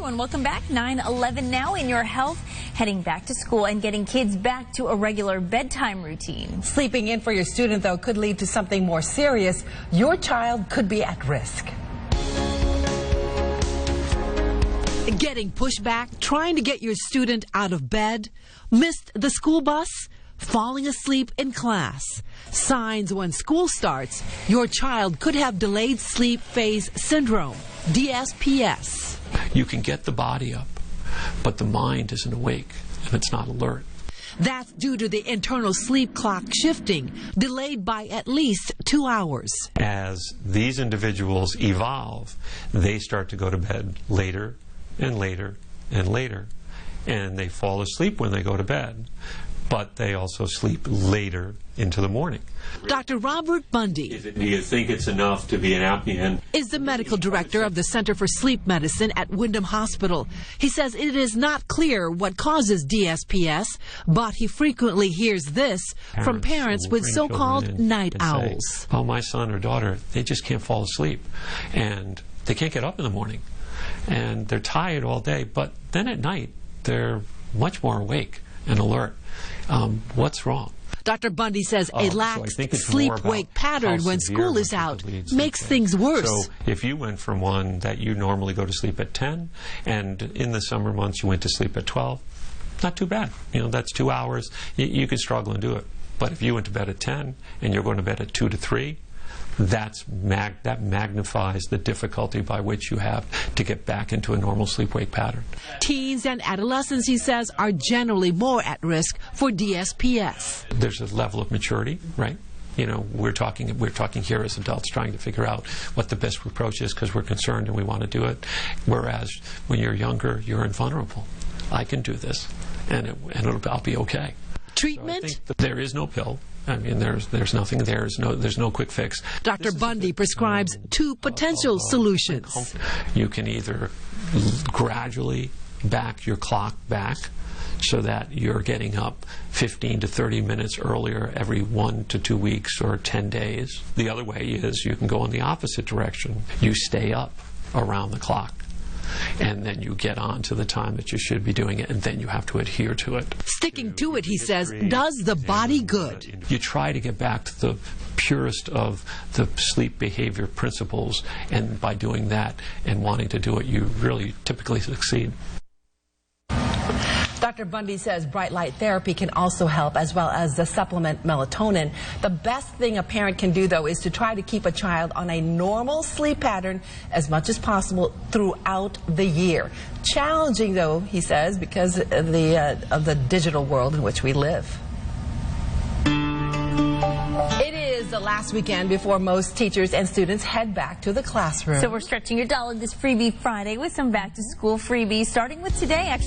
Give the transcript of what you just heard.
everyone, welcome back. 9:11 now in your health, heading back to school and getting kids back to a regular bedtime routine. Sleeping in for your student, though, could lead to something more serious. Your child could be at risk. Getting pushed back, trying to get your student out of bed, missed the school bus, falling asleep in class. Signs when school starts, your child could have delayed sleep phase syndrome, DSPS. You can get the body up, but the mind isn't awake and it's not alert. That's due to the internal sleep clock shifting, delayed by at least 2 hours. As these individuals evolve, they start to go to bed later and later and later, and they fall asleep when they go to bed, but they also sleep later into the morning. Dr. Robert Bundy Do you think it's enough to be an apnea? is the medical director of the Center for Sleep Medicine at Windham Hospital. He says it is not clear what causes DSPS, but he frequently hears this from parents with so-called night owls. Say, oh, my son or daughter, they just can't fall asleep, and they can't get up in the morning, and they're tired all day, but then at night they're much more awake and alert. What's wrong? Dr. Bundy says a lax so sleep-wake pattern when school is out makes things worse. So if you went from one that you normally go to sleep at 10, and in the summer months you went to sleep at 12, not too bad. You know, that's 2 hours. You could struggle and do it. But if you went to bed at 10 and you're going to bed at 2 to 3, that magnifies the difficulty by which you have to get back into a normal sleep-wake pattern. Teens and adolescents, he says, are generally more at risk for DSPS. There's a level of maturity, right? You know, we're talking here as adults trying to figure out what the best approach is because we're concerned and we want to do it. Whereas when you're younger, you're invulnerable. I can do this, and I'll be okay. Treatment? So I think there is no pill. I mean, there's nothing. There's no quick fix. Dr. Bundy prescribes two potential solutions. You can either gradually back your clock back so that you're getting up 15 to 30 minutes earlier every 1 to 2 weeks or 10 days. The other way is you can go in the opposite direction. You stay up around the clock, and then you get on to the time that you should be doing it, and then you have to adhere to it. Sticking to it, he says, does the body good. You try to get back to the purest of the sleep behavior principles, and by doing that and wanting to do it, you really typically succeed. Dr. Bundy says bright light therapy can also help, as well as the supplement melatonin. The best thing a parent can do, though, is to try to keep a child on a normal sleep pattern as much as possible throughout the year. Challenging, though, he says, because of the digital world in which we live. It is the last weekend before most teachers and students head back to the classroom. So we're stretching your dollar this Freebie Friday with some back-to-school freebies, starting with today, actually.